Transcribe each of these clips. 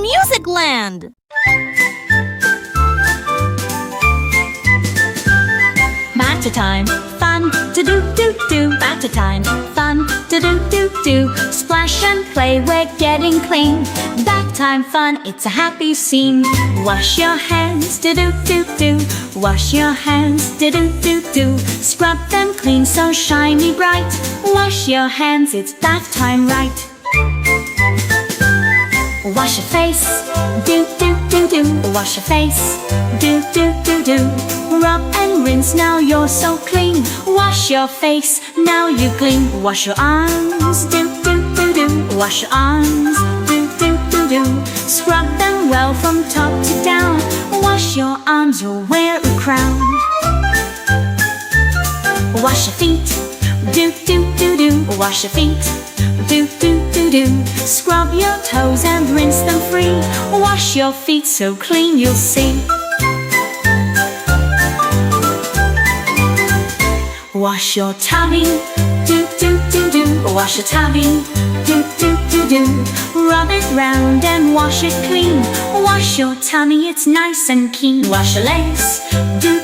Music Land! Back to time, fun to do. Back to time, fun to do. Splash and play, we're getting clean. Back time fun, it's a happy scene. Wash your hands, do. Wash your hands, do. Scrub them clean so shiny bright. Wash your hands, it's bath time right. Wash your face, do. Wash your face, do. Rub and rinse, now you're so clean. Wash your face, now you clean. Wash your arms, do. Wash your arms, do. Scrub them well from top to down. Wash your arms, you'll wear a crown. Wash your feet, do. Wash your feet, do. Scrub your toes and rinse them free. Wash your feet so clean you'll see. Wash your tummy, do. Wash your tummy, do. Rub it round and wash it clean. Wash your tummy, it's nice and keen. Wash your legs, do.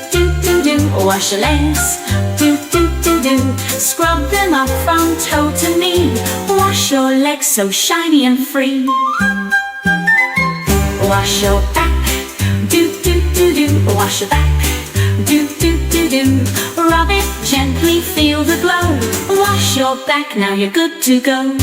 Wash your legs, do. Scrub them up from toe to knee. Wash your legs so shiny and free. Wash your back, do. Wash your back, do. Rub it gently, feel the glow. Wash your back, now you're good to go.